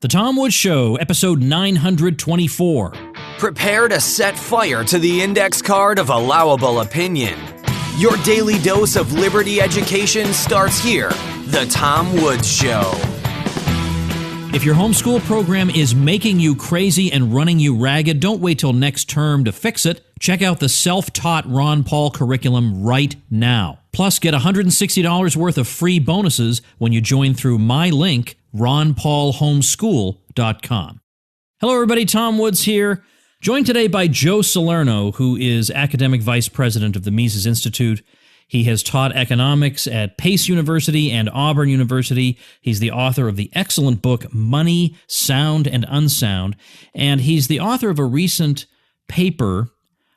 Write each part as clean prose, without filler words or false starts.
The Tom Woods Show, episode 924. Prepare to set fire to the index card of allowable opinion. Your daily dose of liberty education starts here. The Tom Woods Show. If your homeschool program is making you crazy and running you ragged, don't wait till next term to fix it. Check out the self-taught Ron Paul curriculum right now. Plus, get $160 worth of free bonuses when you join through my link, ronpaulhomeschool.com. Hello, everybody. Tom Woods here. Joined today by Joe Salerno, who is Academic Vice President of the Mises Institute. He has taught economics at Pace University and Auburn University. He's the author of the excellent book, Money, Sound, and Unsound. And he's the author of a recent paper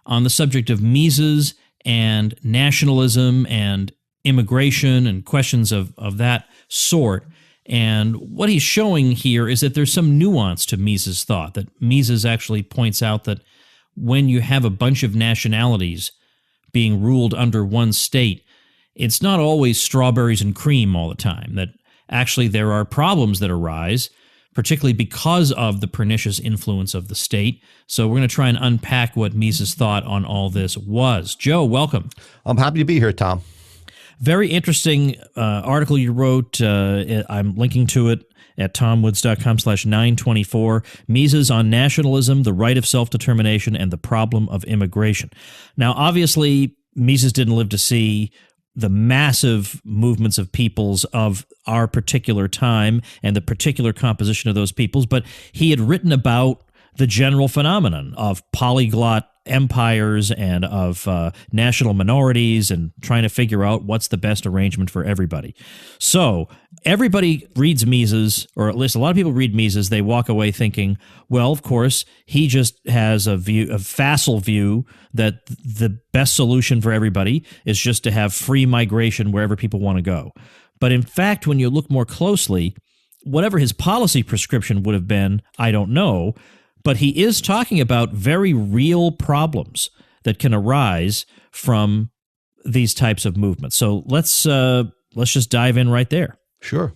on the subject of Mises and nationalism and immigration and questions of that sort. And what he's showing here is that there's some nuance to Mises' thought, that Mises actually points out that when you have a bunch of nationalities being ruled under one state, it's not always strawberries and cream all the time, that actually there are problems that arise, particularly because of the pernicious influence of the state. So we're going to try and unpack what Mises' thought on all this was. Joe, welcome. I'm happy to be here, Tom. Very interesting article you wrote. I'm linking to it at tomwoods.com/924. Mises on Nationalism, the Right of Self-Determination, and the Problem of Immigration. Now, obviously, Mises didn't live to see the massive movements of peoples of our particular time and the particular composition of those peoples, but he had written about the general phenomenon of polyglot empires and of national minorities and trying to figure out what's the best arrangement for everybody. So everybody reads Mises, or at least a lot of people read Mises, they walk away thinking, well, of course, he just has a facile view that the best solution for everybody is just to have free migration wherever people want to go. But in fact, when you look more closely, whatever his policy prescription would have been, I don't know, but he is talking about very real problems that can arise from these types of movements. So let's just dive in right there. Sure.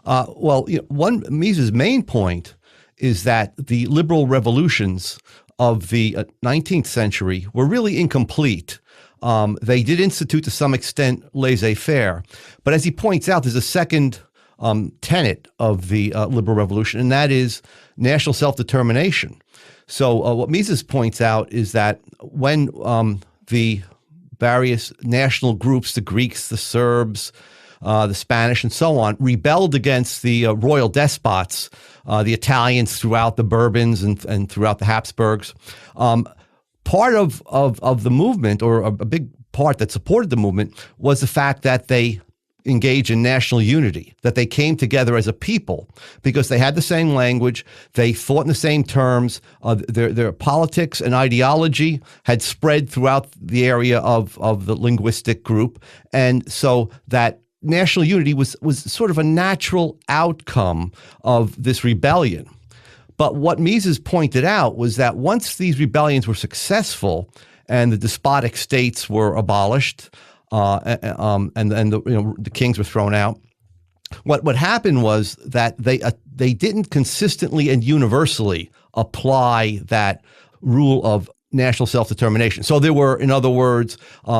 One Mises' main point is that the liberal revolutions of the 19th century were really incomplete. They did institute to some extent laissez-faire, but as he points out, there's a second tenet of the liberal revolution, and that is national self-determination. So what Mises points out is that when the various national groups, the Greeks, the Serbs, the Spanish, and so on, rebelled against the royal despots, the Italians throughout the Bourbons and throughout the Habsburgs, part of the movement, or a big part that supported the movement, was the fact that they engage in national unity, that they came together as a people because they had the same language, they thought in the same terms, their politics and ideology had spread throughout the area of the linguistic group, and so that national unity was sort of a natural outcome of this rebellion. But what Mises pointed out was that once these rebellions were successful and the despotic states were abolished, and the kings were thrown out, what happened was that they didn't consistently and universally apply that rule of national self-determination. So there were, in other words,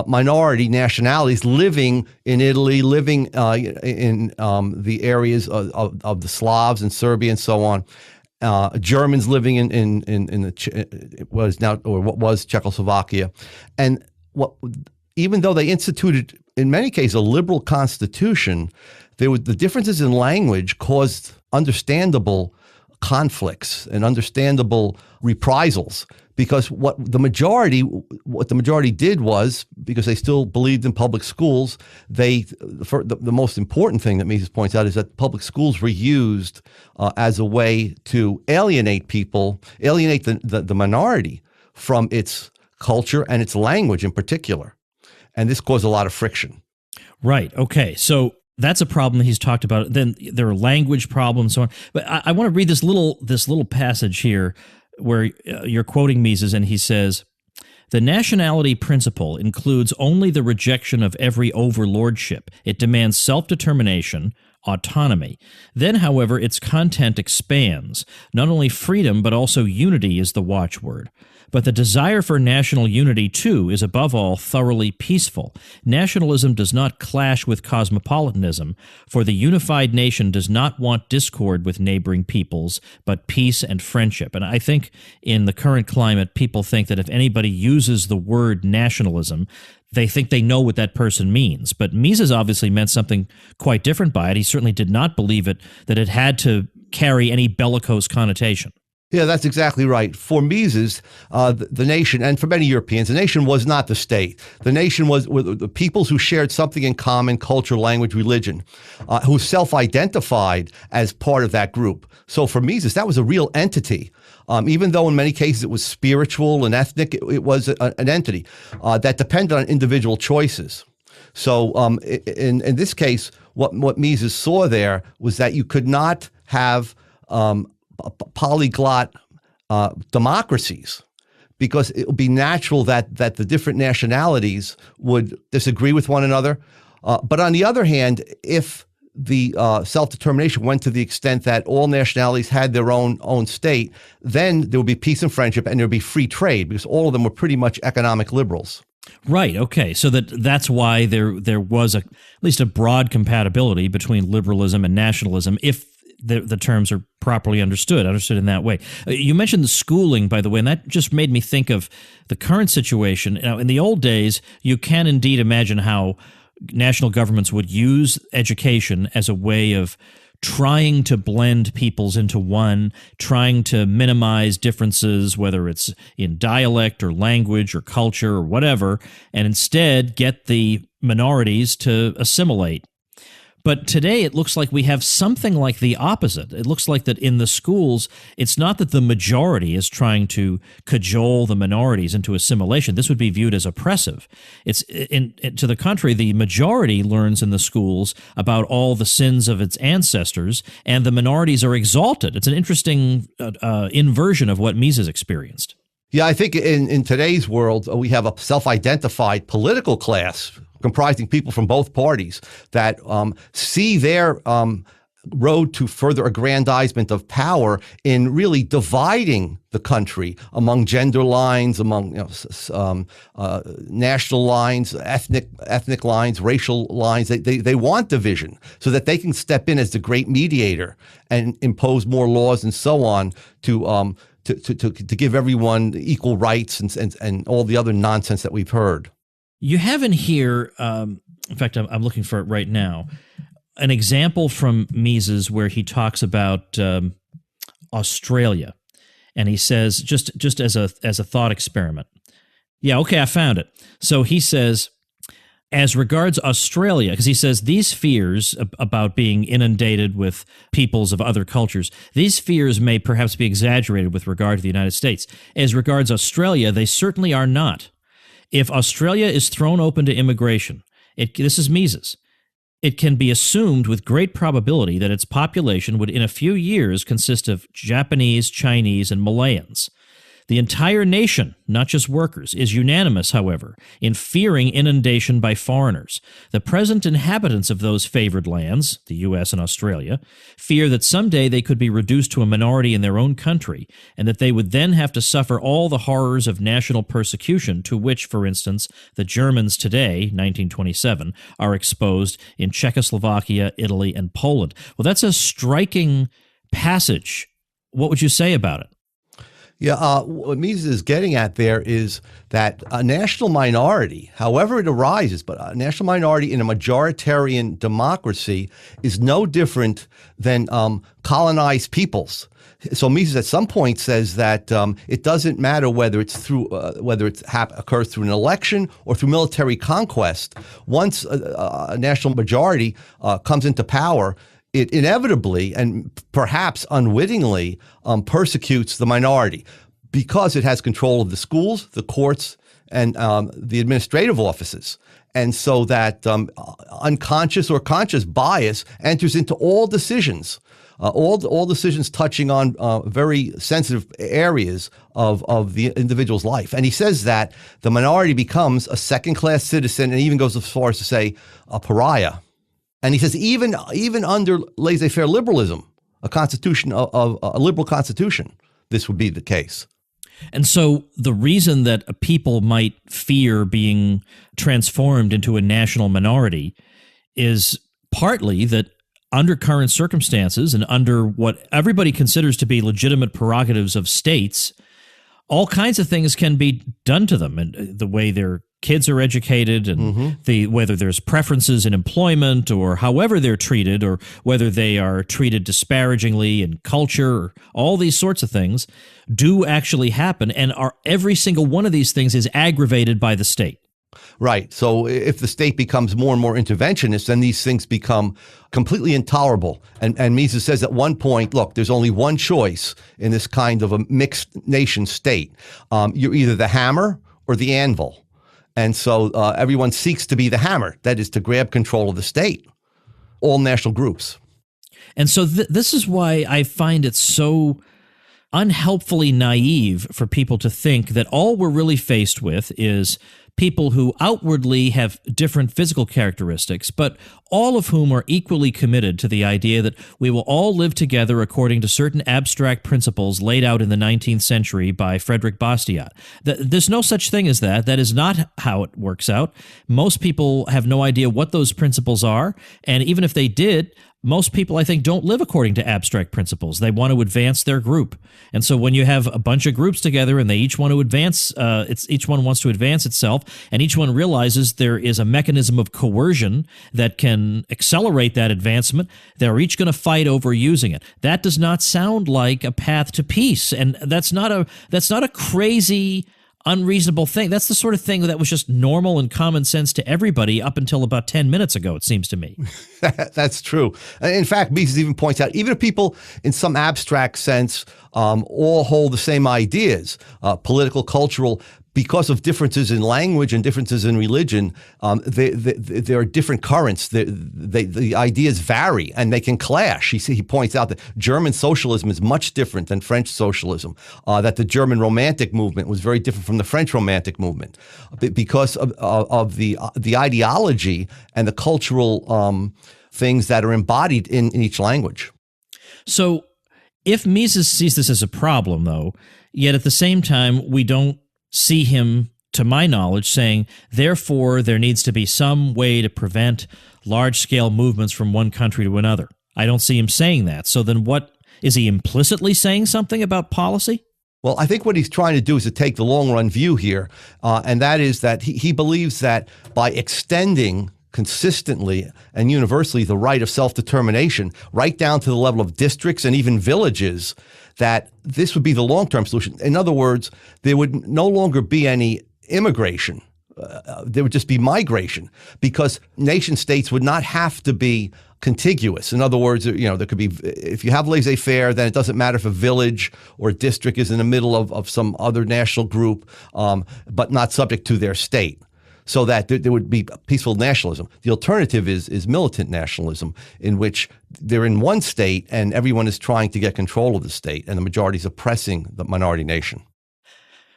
minority nationalities living in Italy, living in the areas of the Slavs and Serbia and so on. Germans living in what was Czechoslovakia, and even though they instituted, in many cases, a liberal constitution, the differences in language caused understandable conflicts and understandable reprisals. Because what the majority did was, because they still believed in public schools, the most important thing that Mises points out is that public schools were used as a way to alienate the minority from its culture and its language in particular. And this caused a lot of friction. Right. Okay. So that's a problem that he's talked about. Then there are language problems, and so on. But I want to read this little passage here where you're quoting Mises, and he says, "The nationality principle includes only the rejection of every overlordship. It demands self-determination, autonomy. Then, however, its content expands. Not only freedom, but also unity is the watchword. But the desire for national unity, too, is above all thoroughly peaceful. Nationalism does not clash with cosmopolitanism, for the unified nation does not want discord with neighboring peoples, but peace and friendship. And I think in the current climate, people think that if anybody uses the word nationalism, they think they know what that person means. But Mises obviously meant something quite different by it. He certainly did not believe that it had to carry any bellicose connotation. Yeah, that's exactly right. For Mises, the nation, and for many Europeans, the nation was not the state. The nation were the peoples who shared something in common, culture, language, religion, who self-identified as part of that group. So for Mises, that was a real entity. Even though in many cases it was spiritual and ethnic, it was an entity that depended on individual choices. So in this case, what Mises saw there was that you could not have polyglot democracies, because it would be natural that the different nationalities would disagree with one another. But on the other hand, if the self-determination went to the extent that all nationalities had their own state, then there would be peace and friendship, and there would be free trade, because all of them were pretty much economic liberals. Right. Okay. So that's why there was at least a broad compatibility between liberalism and nationalism, if the terms are properly understood in that way. You mentioned the schooling, by the way, and that just made me think of the current situation. Now, in the old days, you can indeed imagine how national governments would use education as a way of trying to blend peoples into one, trying to minimize differences, whether it's in dialect or language or culture or whatever, and instead get the minorities to assimilate. But today it looks like we have something like the opposite. It looks like that in the schools, it's not that the majority is trying to cajole the minorities into assimilation. This would be viewed as oppressive. It's to the contrary, the majority learns in the schools about all the sins of its ancestors, and the minorities are exalted. It's an interesting inversion of what Mises experienced. Yeah, I think in today's world, we have a self-identified political class comprising people from both parties that see their road to further aggrandizement of power in really dividing the country among gender lines, among national lines, ethnic lines, racial lines. They want division so that they can step in as the great mediator and impose more laws and so on to give everyone equal rights and all the other nonsense that we've heard. You have in here, in fact, I'm looking for it right now, an example from Mises where he talks about Australia, and he says, just as a thought experiment. Yeah, okay, I found it. So he says, as regards Australia, because he says these fears about being inundated with peoples of other cultures, these fears may perhaps be exaggerated with regard to the United States. As regards Australia, they certainly are not. If Australia is thrown open to immigration, this is Mises, it can be assumed with great probability that its population would in a few years consist of Japanese, Chinese, and Malayans. The entire nation, not just workers, is unanimous, however, in fearing inundation by foreigners. The present inhabitants of those favored lands, the U.S. and Australia, fear that someday they could be reduced to a minority in their own country, and that they would then have to suffer all the horrors of national persecution to which, for instance, the Germans today, 1927, are exposed in Czechoslovakia, Italy, and Poland. Well, that's a striking passage. What would you say about it? Yeah, what Mises is getting at there is that a national minority, however it arises, but a national minority in a majoritarian democracy is no different than colonized peoples. So Mises at some point says that it doesn't matter whether it's through occurs through an election or through military conquest. Once a national majority comes into power, it inevitably and perhaps unwittingly persecutes the minority because it has control of the schools, the courts, and the administrative offices. And so that unconscious or conscious bias enters into all decisions, all decisions touching on very sensitive areas of the individual's life. And he says that the minority becomes a second-class citizen and even goes as far as to say a pariah. And he says even under laissez-faire liberalism, a constitution of a liberal constitution, this would be the case. And so the reason that a people might fear being transformed into a national minority is partly that under current circumstances and under what everybody considers to be legitimate prerogatives of states, all kinds of things can be done to them, and the way their kids are educated, and whether there's preferences in employment, or however they're treated, or whether they are treated disparagingly in culture, or all these sorts of things do actually happen, and every single one of these things is aggravated by the state. Right. So if the state becomes more and more interventionist, then these things become completely intolerable. And Mises says at one point, look, there's only one choice in this kind of a mixed nation state. You're either the hammer or the anvil. And so everyone seeks to be the hammer, that is to grab control of the state, all national groups. And so this is why I find it so unhelpfully naive for people to think that all we're really faced with is people who outwardly have different physical characteristics, but all of whom are equally committed to the idea that we will all live together according to certain abstract principles laid out in the 19th century by Frederick Bastiat. There's no such thing as that. That is not how it works out. Most people have no idea what those principles are, and even if they did, most people, I think, don't live according to abstract principles. They want to advance their group. And so when you have a bunch of groups together and they each want to advance, each one wants to advance itself, and each one realizes there is a mechanism of coercion that can accelerate that advancement, they're each going to fight over using it. That does not sound like a path to peace. And that's not a crazy, unreasonable thing. That's the sort of thing that was just normal and common sense to everybody up until about 10 minutes ago, it seems to me. That's true. In fact, Mises even points out, even if people in some abstract sense all hold the same ideas, political, cultural, because of differences in language and differences in religion, there are different currents. The ideas vary and they can clash. He points out that German socialism is much different than French socialism, that the German Romantic movement was very different from the French Romantic movement because of the ideology and the cultural things that are embodied in each language. So if Mises sees this as a problem, though, yet at the same time we don't see him, to my knowledge, saying, therefore, there needs to be some way to prevent large-scale movements from one country to another. I don't see him saying that. So then what, is he implicitly saying something about policy? Well, I think what he's trying to do is to take the long-run view here, and that is that he believes that by extending consistently and universally the right of self-determination right down to the level of districts and even villages, that this would be the long-term solution. In other words, there would no longer be any immigration. There would just be migration, because nation states would not have to be contiguous. In other words, there could be, if you have laissez-faire, then it doesn't matter if a village or a district is in the middle of some other national group, but not subject to their state. So that there would be peaceful nationalism. The alternative is militant nationalism, in which they're in one state and everyone is trying to get control of the state and the majority is oppressing the minority nation.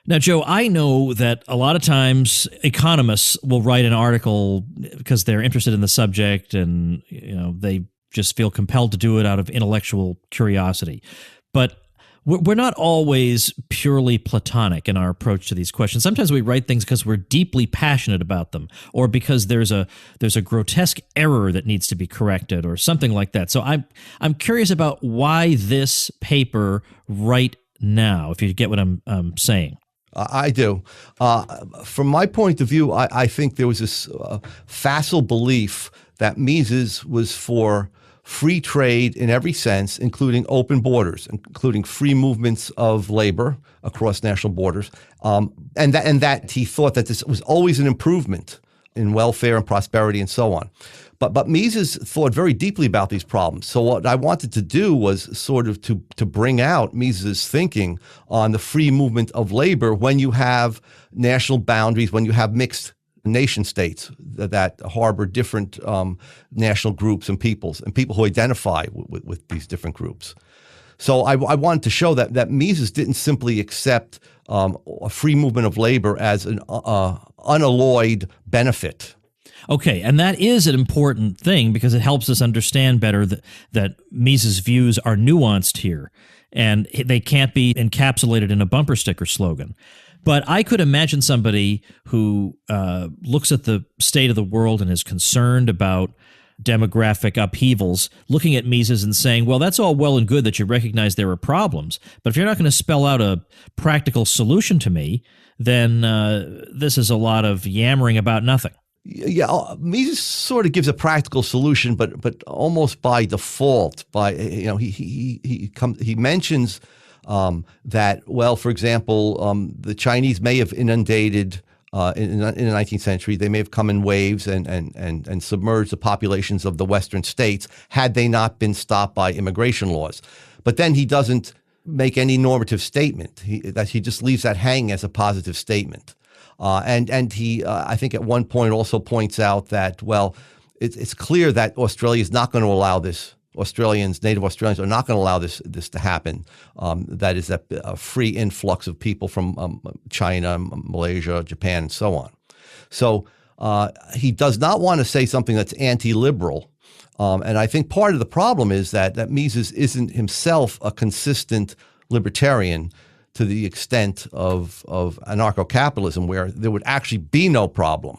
Now, Joe, I know that a lot of times economists will write an article because they're interested in the subject and they just feel compelled to do it out of intellectual curiosity. But we're not always purely platonic in our approach to these questions. Sometimes we write things because we're deeply passionate about them, or because there's a grotesque error that needs to be corrected, or something like that. So I'm curious about why this paper right now, if you get what I'm saying. I do. From my point of view, I think there was this facile belief that Mises was for free trade in every sense, including open borders, including free movements of labor across national borders, and that he thought that this was always an improvement in welfare and prosperity and so on. But Mises thought very deeply about these problems. So what I wanted to do was sort of to bring out Mises' thinking on the free movement of labor when you have national boundaries, when you have mixed nation states that harbor different national groups and peoples and people who identify with these different groups. So I wanted to show that Mises didn't simply accept a free movement of labor as an unalloyed benefit. Okay, and that is an important thing because it helps us understand better that Mises' views are nuanced here, and they can't be encapsulated in a bumper sticker slogan. But I could imagine somebody who looks at the state of the world and is concerned about demographic upheavals, looking at Mises and saying, well, that's all well and good that you recognize there are problems, but if you're not going to spell out a practical solution to me, then this is a lot of yammering about nothing. Yeah, Mises sort of gives a practical solution, but almost by default. He mentions that, well, for example, the Chinese may have inundated in the 19th century. They may have come in waves and submerged the populations of the Western states had they not been stopped by immigration laws. But then he doesn't make any normative statement. He just leaves that hanging as a positive statement. And he, I think at one point also points out that, well, it's clear that Australia is not going to allow this. Native Australians are not going to allow this to happen. That is a free influx of people from China, Malaysia, Japan, and so on. So he does not want to say something that's anti-liberal. And I think part of the problem is that Mises isn't himself a consistent libertarian to the extent of anarcho-capitalism, where there would actually be no problem,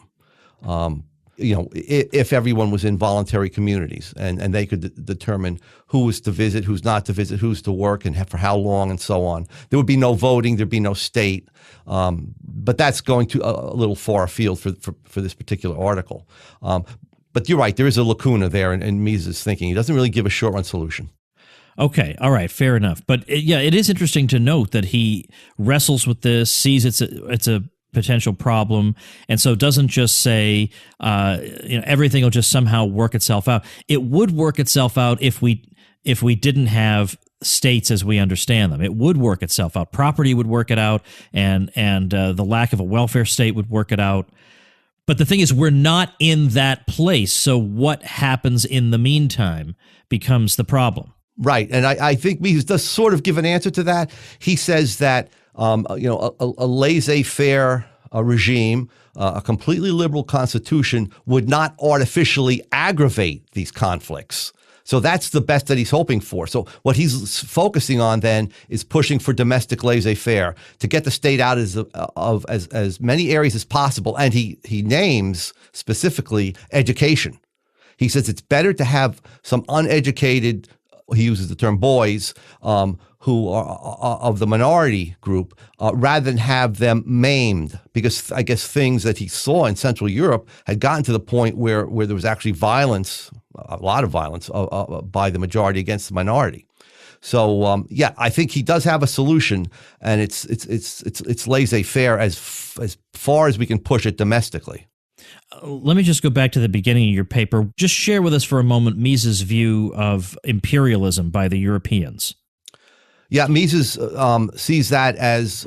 if everyone was in voluntary communities and they could determine who was to visit, who's not to visit, who's to work, and for how long, and so on. There would be no voting, there'd be no state. But that's going to a little far afield for this particular article. But you're right, there is a lacuna there in Mises' thinking. He doesn't really give a short-run solution. Okay, all right, fair enough. But it is interesting to note that he wrestles with this, sees it's a potential problem, and so doesn't just say everything will just somehow work itself out. It would work itself out if we didn't have states as we understand them. It would work itself out. Property would work it out, and the lack of a welfare state would work it out. But the thing is, we're not in that place. So what happens in the meantime becomes the problem. Right, and I think Mises does sort of give an answer to that. He says that a laissez-faire regime, a completely liberal constitution, would not artificially aggravate these conflicts. So that's the best that he's hoping for. So what he's focusing on then is pushing for domestic laissez-faire to get the state out of as many areas as possible. And he names specifically education. He says it's better to have some uneducated, he uses the term boys, who are of the minority group, rather than have them maimed, because I guess things that he saw in Central Europe had gotten to the point where there was actually violence, a lot of violence by the majority against the minority. So I think he does have a solution, and it's laissez-faire as far as we can push it domestically. Let me just go back to the beginning of your paper. Just share with us for a moment Mises' view of imperialism by the Europeans. Yeah, Mises sees that as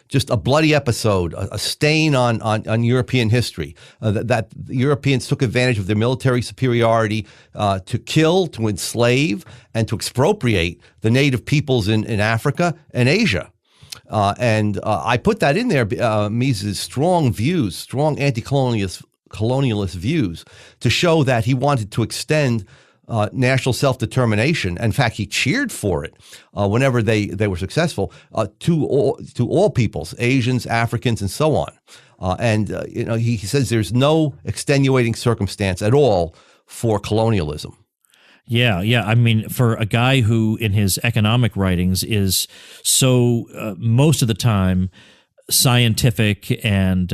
just a bloody episode, a stain on European history, that the Europeans took advantage of their military superiority to kill, to enslave, and to expropriate the native peoples in Africa and Asia. And I put that in there, Mises' strong views, strong anti-colonialist views, to show that he wanted to extend national self-determination. In fact, he cheered for it whenever they were successful to all peoples, Asians, Africans, and so on. He says there's no extenuating circumstance at all for colonialism. Yeah. I mean, for a guy who in his economic writings is so most of the time scientific and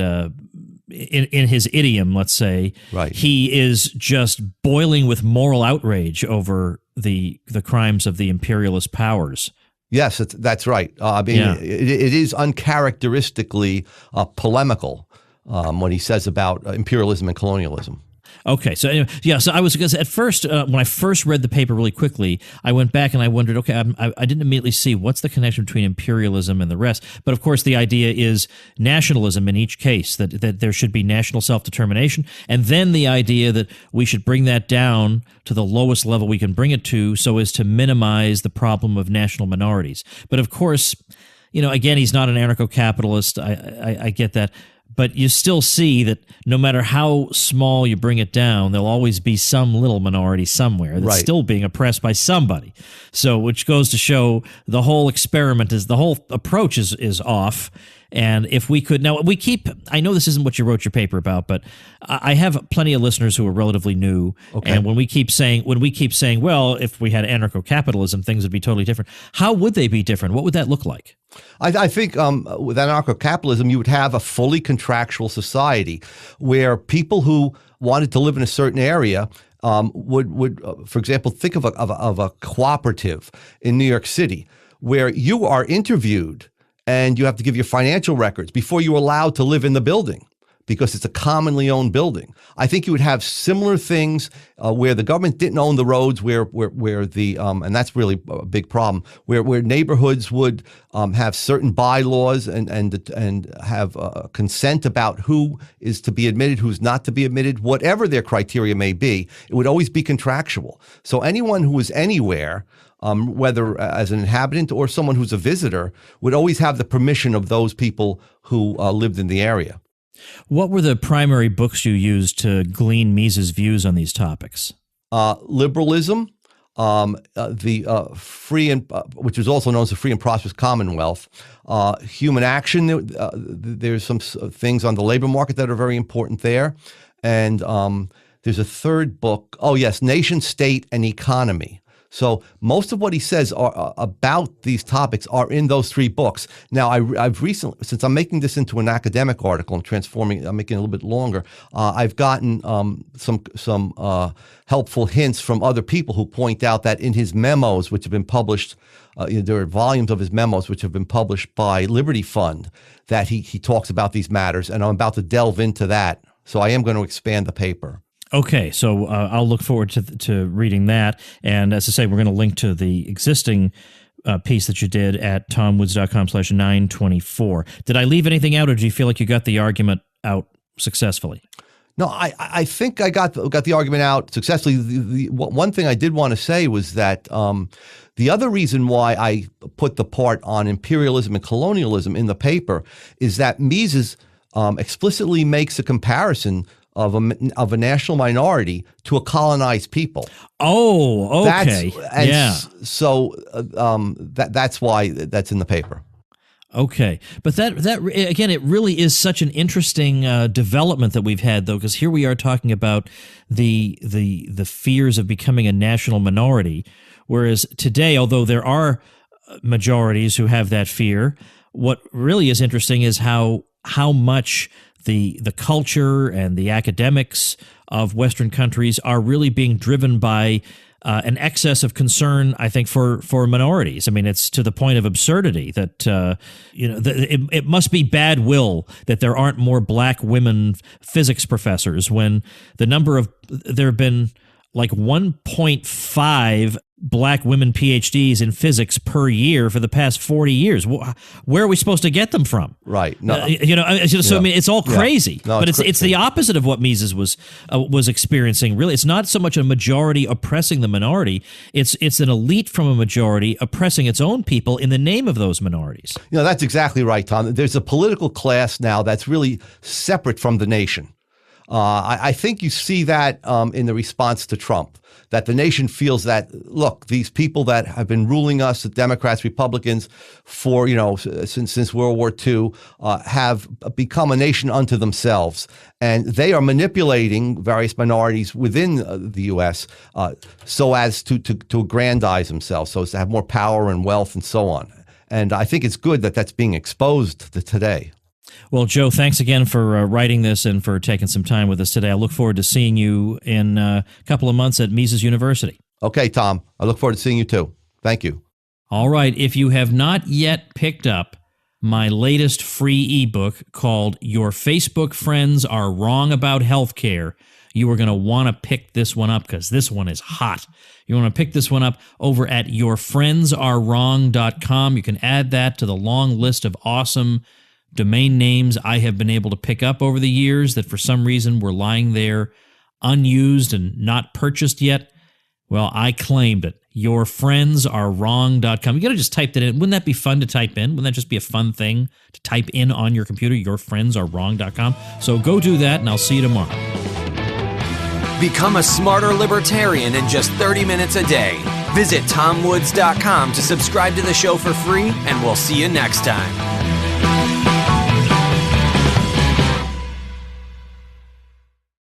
in his idiom, let's say, right, he is just boiling with moral outrage over the crimes of the imperialist powers. Yes, that's right. It is uncharacteristically polemical what he says about imperialism and colonialism. Okay, so anyway, so I was, because at first, when I first read the paper really quickly, I went back and I wondered, okay, I didn't immediately see what's the connection between imperialism and the rest. But of course, the idea is nationalism in each case, that there should be national self-determination, and then the idea that we should bring that down to the lowest level we can bring it to so as to minimize the problem of national minorities. But of course, again, he's not an anarcho-capitalist. I get that. but you still see that no matter how small you bring it down, there'll always be some little minority somewhere that's Right. still being oppressed by somebody. So, which goes to show the whole experiment is the whole approach is off. And if we could now, I know this isn't what you wrote your paper about, but I have plenty of listeners who are relatively new. Okay. And when we keep saying, well, if we had anarcho-capitalism, things would be totally different. How would they be different? What would that look like? I think with anarcho-capitalism, you would have a fully contractual society where people who wanted to live in a certain area would for example, think of a cooperative in New York City where you are interviewed and you have to give your financial records before you're allowed to live in the building because it's a commonly owned building. I think you would have similar things where the government didn't own the roads, where the and that's really a big problem, where neighborhoods would have certain bylaws and have consent about who is to be admitted, who's not to be admitted, whatever their criteria may be. It would always be contractual. So anyone who is anywhere, whether as an inhabitant or someone who's a visitor, would always have the permission of those people who lived in the area. What were the primary books you used to glean Mises' views on these topics? Liberalism, the free and which is also known as the Free and Prosperous Commonwealth, Human Action. There's some things on the labor market that are very important there, and there's a third book. Oh yes, Nation, State, and Economy. So most of what he says about these topics are in those three books. Now, I've recently, since I'm making this into an academic article and I'm making it a little bit longer, I've gotten some helpful hints from other people who point out that in his memos, which have been published, there are volumes of his memos which have been published by Liberty Fund, that he talks about these matters, and I'm about to delve into that. So I am going to expand the paper. Okay, so I'll look forward to reading that. And as I say, we're going to link to the existing piece that you did at tomwoods.com/924. Did I leave anything out, or do you feel like you got the argument out successfully? No, I think I got the argument out successfully. The one thing I did want to say was that the other reason why I put the part on imperialism and colonialism in the paper is that Mises explicitly makes a comparison of a national minority to a colonized people. Oh, okay. So that's why that's in the paper. Okay, but that again, it really is such an interesting development that we've had, though, because here we are talking about the fears of becoming a national minority, whereas today, although there are majorities who have that fear, what really is interesting is how much the culture and the academics of Western countries are really being driven by an excess of concern, I think, for minorities. I mean, it's to the point of absurdity that it must be bad will that there aren't more black women physics professors, when there have been like 1.5 black women PhDs in physics per year for the past 40 years. Where are we supposed to get them from? Right. No. I mean, it's all crazy. No, but it's the opposite of what Mises was experiencing. Really, it's not so much a majority oppressing the minority. It's an elite from a majority oppressing its own people in the name of those minorities. That's exactly right, Tom. There's a political class now that's really separate from the nation. I think you see that in the response to Trump, that the nation feels that, look, these people that have been ruling us, the Democrats, Republicans, for, since World War II, have become a nation unto themselves. And they are manipulating various minorities within the U.S. So as to aggrandize themselves, so as to have more power and wealth and so on. And I think it's good that that's being exposed today. Well, Joe, thanks again for writing this and for taking some time with us today. I look forward to seeing you in a couple of months at Mises University. Okay, Tom. I look forward to seeing you too. Thank you. All right. If you have not yet picked up my latest free ebook called Your Facebook Friends Are Wrong About Healthcare, you are going to want to pick this one up because this one is hot. You want to pick this one up over at yourfriendsarewrong.com. You can add that to the long list of awesome domain names I have been able to pick up over the years that for some reason were lying there unused and not purchased yet. Well, I claimed it. yourfriendsarewrong.com. You got to just type that in. Wouldn't that be fun to type in? Wouldn't that just be a fun thing to type in on your computer, yourfriendsarewrong.com? So go do that, and I'll see you tomorrow. Become a smarter libertarian in just 30 minutes a day. Visit TomWoods.com to subscribe to the show for free, and we'll see you next time.